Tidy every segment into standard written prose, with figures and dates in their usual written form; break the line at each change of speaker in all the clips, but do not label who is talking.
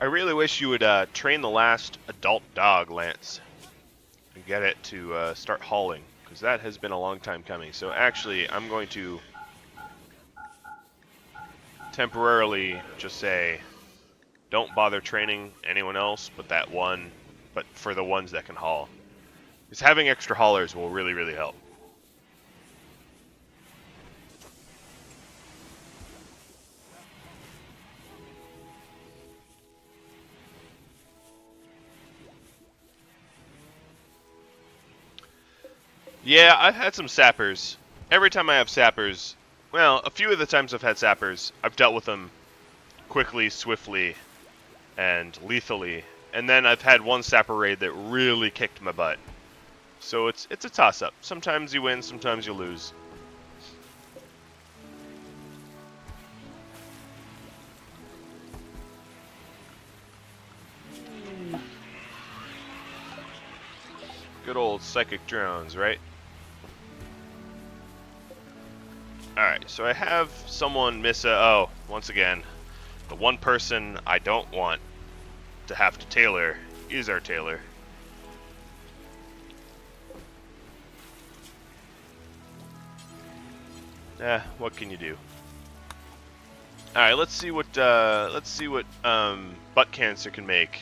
really wish you would train the last adult dog, Lance, and get it to start hauling, because that has been a long time coming. So actually, I'm going to temporarily just say, don't bother training anyone else but that one, but for the ones that can haul. Because having extra haulers will really, really help. Yeah, I've had some sappers. Every time I have sappers, well, a few of the times I've had sappers, I've dealt with them quickly, swiftly, and lethally. And then I've had one sapper raid that really kicked my butt. So it's a toss-up. Sometimes you win, sometimes you lose. Good old psychic drones, right? Alright, so I have someone miss a... Oh, once again, the one person I don't want to have to tailor is our tailor. What can you do? Alright, let's see what butt cancer can make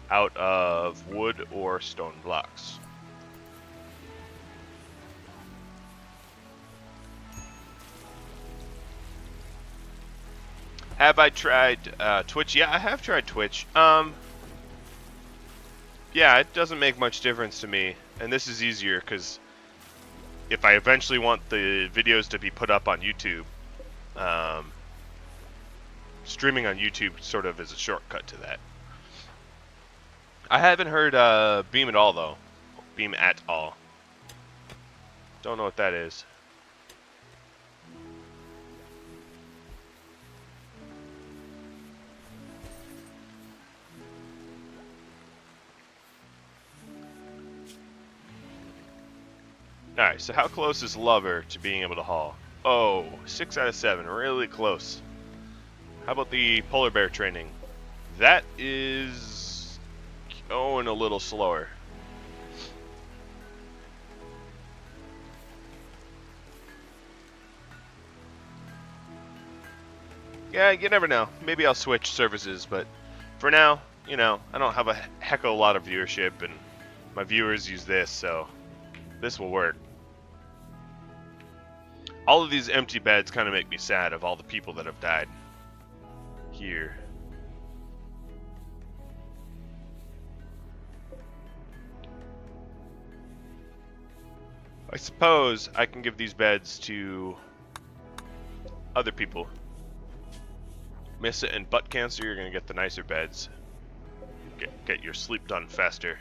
out of wood or stone blocks. Have I tried Twitch? Yeah, I have tried Twitch. Yeah, it doesn't make much difference to me, and this is easier because if I eventually want the videos to be put up on YouTube, streaming on YouTube sort of is a shortcut to that. I haven't heard Beam at all, though. Beam at all. Don't know what that is. Alright, so how close is Lover to being able to haul? Oh, 6 out of 7. Really close. How about the polar bear training? That is going a little slower. Yeah, you never know. Maybe I'll switch services, but for now, you know, I don't have a heck of a lot of viewership, and my viewers use this, so this will work. All of these empty beds kind of make me sad of all the people that have died here. I suppose I can give these beds to other people. Missa and butt cancer, you're going to get the nicer beds. Get your sleep done faster.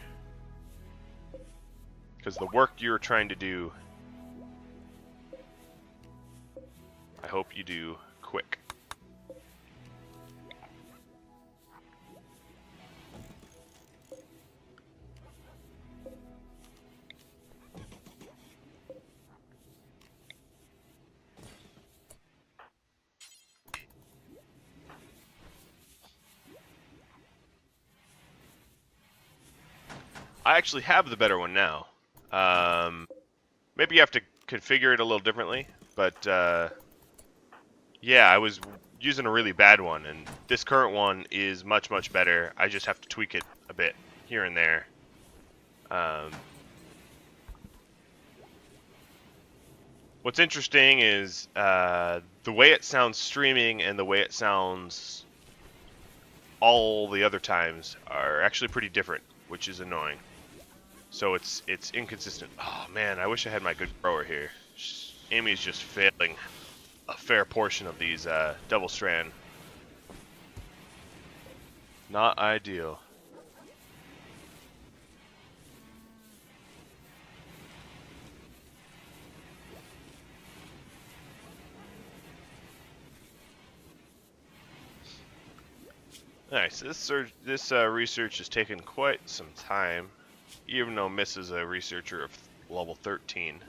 Because the work you're trying to do, I hope you do quick. I actually have the better one now. Maybe you have to configure it a little differently, but yeah, I was using a really bad one, and this current one is much, much better. I just have to tweak it a bit here and there. What's interesting is the way it sounds streaming and the way it sounds all the other times are actually pretty different, which is annoying. So it's inconsistent. Oh man, I wish I had my good grower here. Amy's just failing a fair portion of these double strand. Not ideal. Nice. This research has taken quite some time, even though Miss is a researcher of level 13.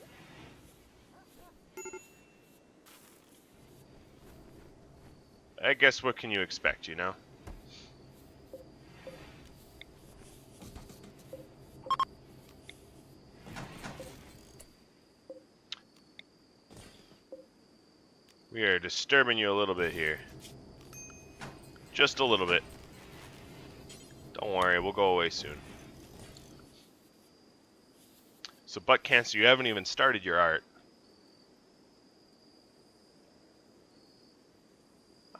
I guess what can you expect, you know? We are disturbing you a little bit here. Just a little bit. Don't worry, we'll go away soon. So, Butt Cancer, you haven't even started your art.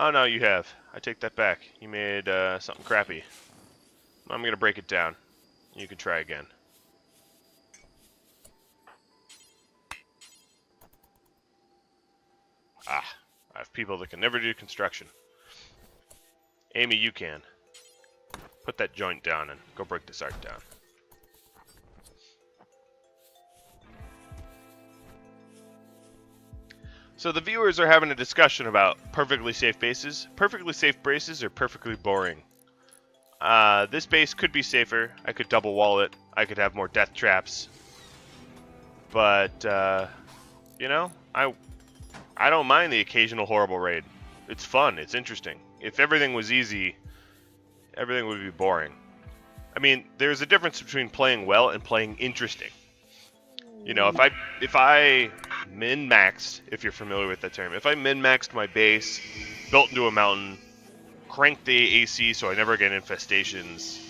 Oh no, you have. I take that back. You made something crappy. I'm gonna break it down. You can try again. Ah, I have people that can never do construction. Amy, you can. Put that joint down and go break this art down. So the viewers are having a discussion about perfectly safe bases. Perfectly safe bases are perfectly boring. This base could be safer. I could double wall it. I could have more death traps. But, you know, I don't mind the occasional horrible raid. It's fun. It's interesting. If everything was easy, everything would be boring. I mean, there's a difference between playing well and playing interesting. You know, if I min-maxed, if you're familiar with that term, if I min-maxed my base, built into a mountain, cranked the AC so I never get infestations,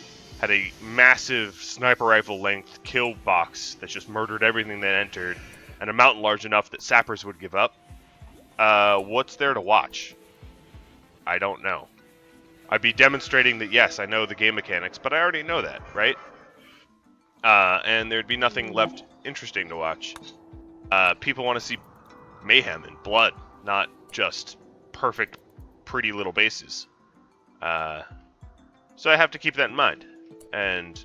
had a massive sniper rifle length kill box that just murdered everything that entered, and a mountain large enough that sappers would give up, what's there to watch? I don't know. I'd be demonstrating that, yes, I know the game mechanics, but I already know that, right? And there'd be nothing left interesting to watch. People want to see mayhem and blood, not just perfect, pretty little bases. So I have to keep that in mind, and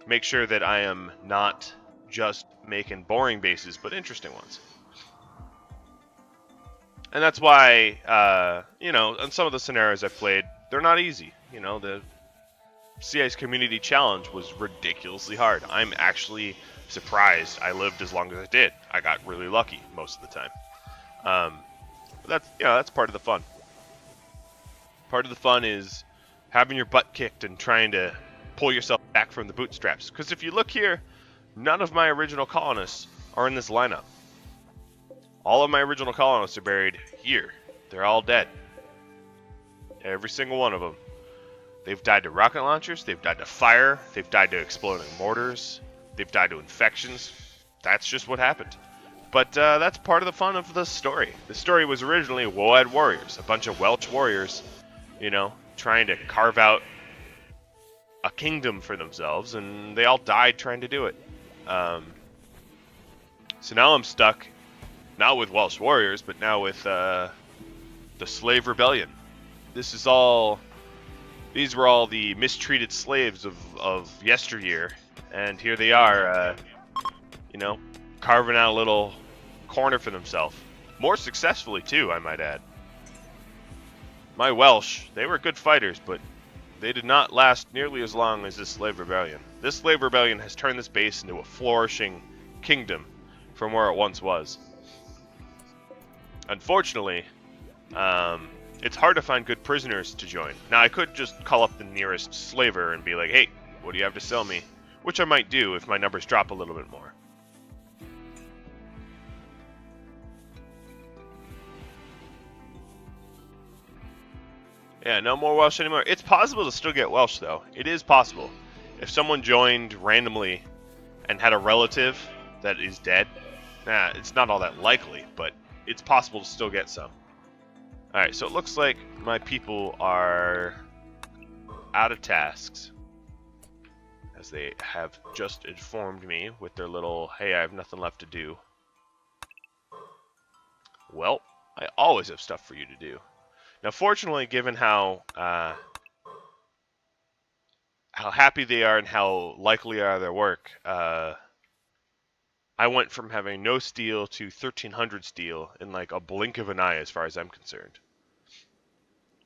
make sure that I am not just making boring bases, but interesting ones. And that's why, you know, on some of the scenarios I've played, they're not easy. You know, the CI's Community Challenge was ridiculously hard. I'm actually surprised I lived as long as I did. I got really lucky most of the time. But that's, you know, that's part of the fun. Part of the fun is having your butt kicked and trying to pull yourself back from the bootstraps. Because if you look here, none of my original colonists are in this lineup. All of my original colonists are buried here. They're all dead. Every single one of them. They've died to rocket launchers, they've died to fire, they've died to exploding mortars, they've died to infections. That's just what happened. But that's part of the fun of the story. The story was originally Woad Warriors, a bunch of Welsh warriors, you know, trying to carve out a kingdom for themselves, and they all died trying to do it. So now I'm stuck, not with Welsh warriors, but now with the slave rebellion. These were all the mistreated slaves of yesteryear, and here they are, you know, carving out a little corner for themselves. More successfully, too, I might add. My Welsh, they were good fighters, but they did not last nearly as long as this slave rebellion. This slave rebellion has turned this base into a flourishing kingdom from where it once was. Unfortunately, it's hard to find good prisoners to join. Now, I could just call up the nearest slaver and be like, hey, what do you have to sell me? Which I might do if my numbers drop a little bit more. Yeah, no more Welsh anymore. It's possible to still get Welsh, though. It is possible. If someone joined randomly and had a relative that is dead, it's not all that likely, but it's possible to still get some. Alright, so it looks like my people are out of tasks, as they have just informed me with their little, hey, I have nothing left to do. Well, I always have stuff for you to do. Now, fortunately, given how happy they are and how likely are their work, I went from having no steel to 1,300 steel in like a blink of an eye as far as I'm concerned.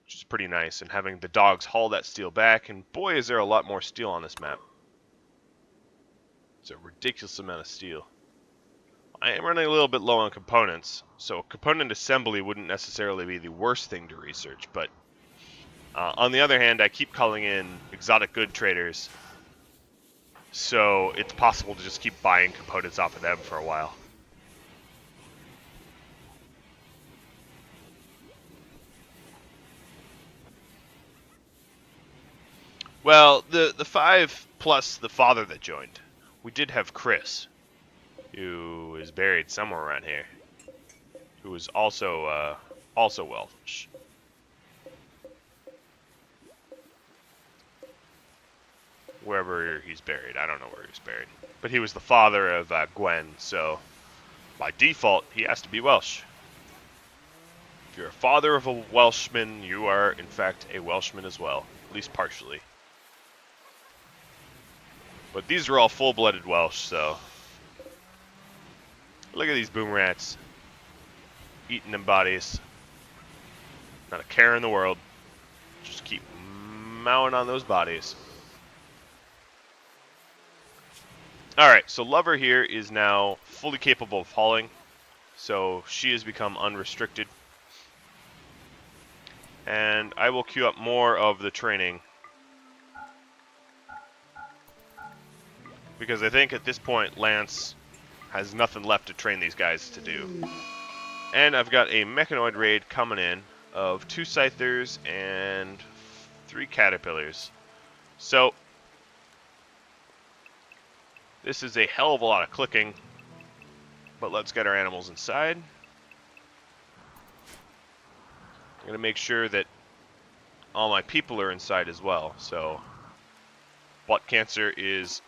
Which is pretty nice, and having the dogs haul that steel back, and boy is there a lot more steel on this map. It's a ridiculous amount of steel. I am running a little bit low on components, so component assembly wouldn't necessarily be the worst thing to research, but on the other hand, I keep calling in exotic good traders, so it's possible to just keep buying components off of them for a while. Well, the 5 plus the father that joined. We did have Chris, who is buried somewhere around here, who is also Welsh. Wherever he's buried, I don't know where he's buried, but he was the father of Gwen, so by default he has to be Welsh. If you're a father of a Welshman, you are in fact a Welshman as well, at least partially. But these are all full-blooded Welsh, so look at these boom rats eating them bodies. Not a care in the world. Just keep mowing on those bodies. Alright, so Lover here is now fully capable of hauling. So she has become unrestricted. And I will queue up more of the training. Because I think at this point Lance has nothing left to train these guys to do. And I've got a mechanoid raid coming in of 2 scythers and 3 caterpillars. So this is a hell of a lot of clicking, but let's get our animals inside. I'm going to make sure that all my people are inside as well. So Butt Cancer is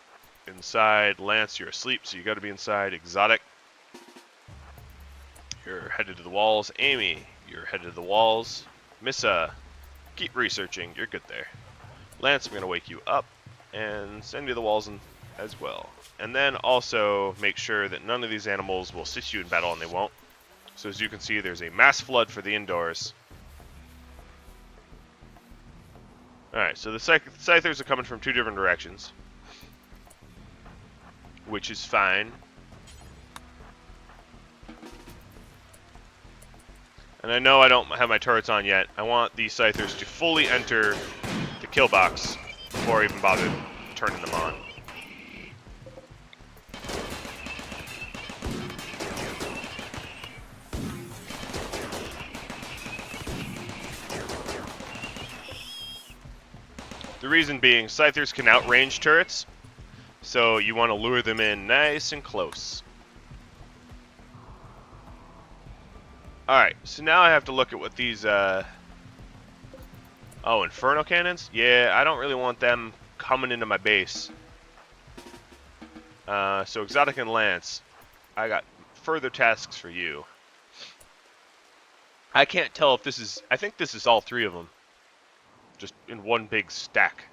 inside. Lance, you're asleep, so you got to be inside. Exotic, you're headed to the walls. Amy, you're headed to the walls. Missa, keep researching. You're good there. Lance, I'm going to wake you up and send you to the walls as well. And then also make sure that none of these animals will assist you in battle, and they won't. So as you can see, there's a mass flood for the indoors. Alright, so the scythers are coming from 2 different directions, which is fine. And I know I don't have my turrets on yet. I want these scythers to fully enter the kill box before I even bother turning them on. The reason being, scythers can outrange turrets, so you want to lure them in nice and close. Alright, so now I have to look at what these, oh, Inferno Cannons? Yeah, I don't really want them coming into my base. So Exotic and Lance, I got further tasks for you. I can't tell if this is, I think this is all 3 of them. Just in one big stack.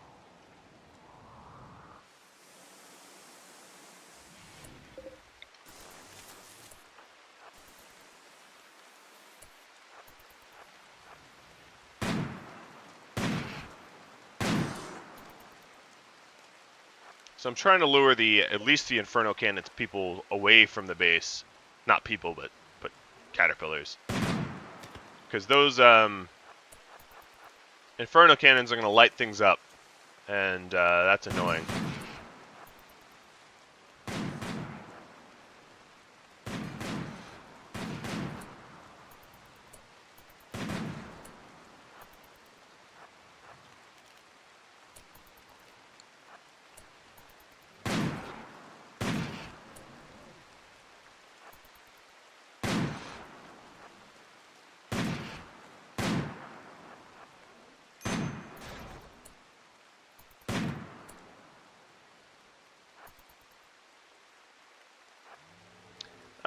So I'm trying to lure at least the Inferno Cannons people away from the base. Not people, but caterpillars. Because those Inferno Cannons are going to light things up, and that's annoying.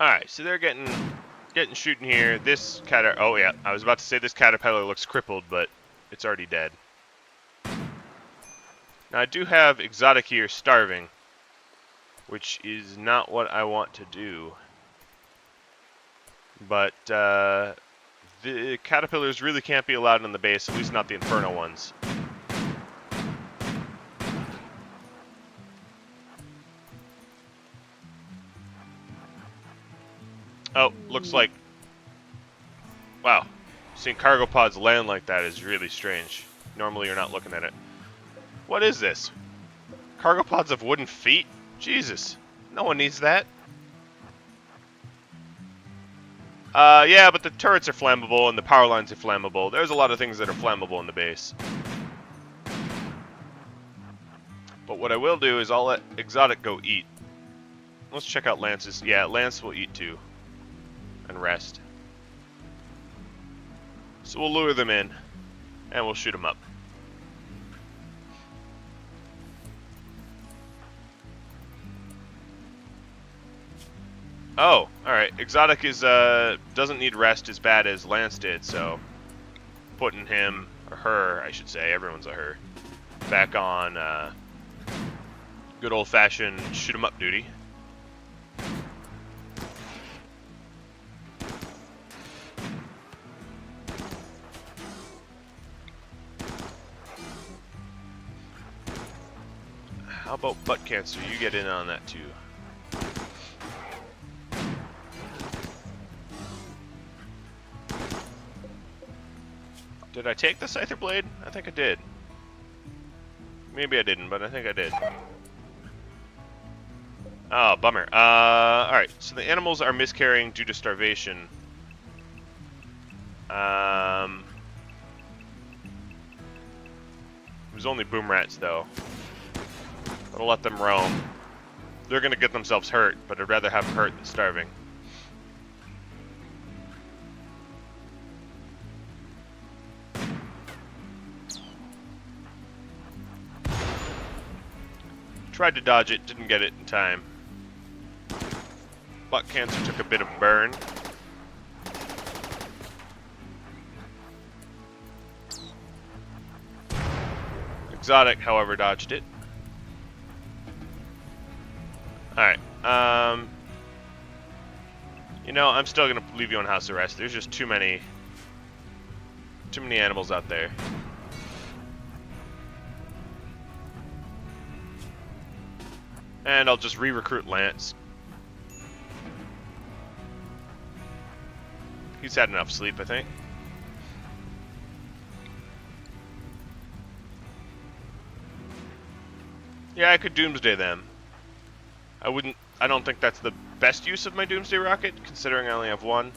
Alright, so they're getting shooting here. This oh yeah, I was about to say this caterpillar looks crippled, but it's already dead. Now I do have Exotic here starving, which is not what I want to do. But the caterpillars really can't be allowed in the base, at least not the Inferno ones. Oh, looks like... Wow. Seeing cargo pods land like that is really strange. Normally you're not looking at it. What is this? Cargo pods have wooden feet? Jesus. No one needs that. Yeah, but the turrets are flammable and the power lines are flammable. There's a lot of things that are flammable in the base. But what I will do is I'll let Exotic go eat. Let's check out Lance's. Yeah, Lance will eat too. And rest. So we'll lure them in. And we'll shoot them up. Oh, alright. Exotic is doesn't need rest as bad as Lance did, so putting him, or her, I should say, everyone's a her, back on good old-fashioned shoot 'em up duty. How about butt cancer? You get in on that too. Did I take the Scyther Blade? I think I did. Maybe I didn't, but I think I did. Oh, bummer. Alright, so the animals are miscarrying due to starvation. It was only boom rats, though. I'll let them roam. They're gonna get themselves hurt, but I'd rather have them hurt than starving. Tried to dodge it, didn't get it in time. Butt cancer took a bit of burn. Exotic, however, dodged it. Alright, you know, I'm still gonna leave you on house arrest. There's just too many animals out there. And I'll just re-recruit Lance. He's had enough sleep, I think. Yeah, I could Doomsday them. I don't think that's the best use of my Doomsday Rocket, considering I only have one.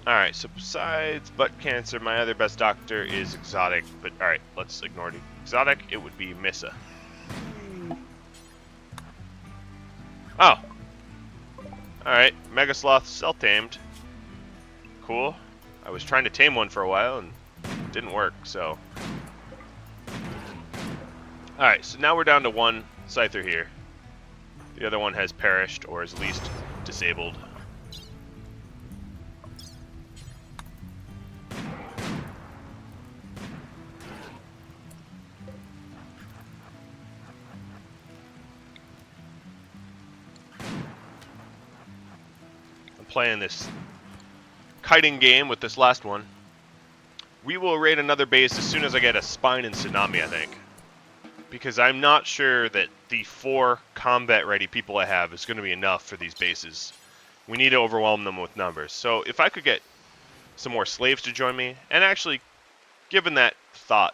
Alright, so besides butt cancer, my other best doctor is Exotic, but alright, let's ignore the Exotic. It would be Missa. Oh! Alright, Mega Sloth self-tamed. Cool. I was trying to tame one for a while and it didn't work, so. Alright, so now we're down to one Scyther here. The other one has perished, or is at least disabled. Playing this kiting game with this last one. We will raid another base as soon as I get a Spine and Tsunami, I think. Because I'm not sure that the 4 combat-ready people I have is going to be enough for these bases. We need to overwhelm them with numbers. So if I could get some more slaves to join me, and actually, given that thought,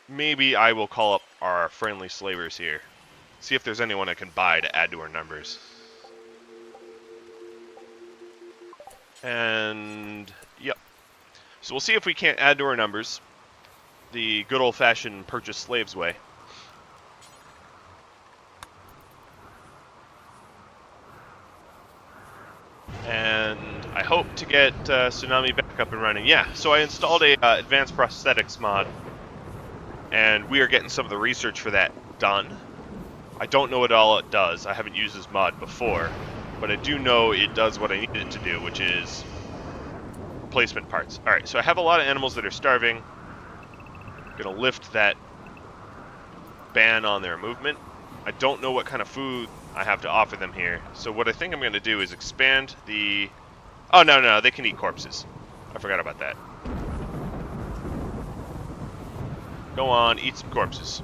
maybe I will call up our friendly slavers here. See if there's anyone I can buy to add to our numbers. And, yep. So we'll see if we can't add to our numbers the good old-fashioned purchase slaves way. And I hope to get Tsunami back up and running. Yeah, so I installed a advanced prosthetics mod, and we are getting some of the research for that done. I don't know what all it does. I haven't used this mod before. But I do know it does what I need it to do, which is replacement parts. Alright, so I have a lot of animals that are starving. I'm going to lift that ban on their movement. I don't know what kind of food I have to offer them here. So what I think I'm going to do is expand the... Oh, no, they can eat corpses. I forgot about that. Go on, eat some corpses.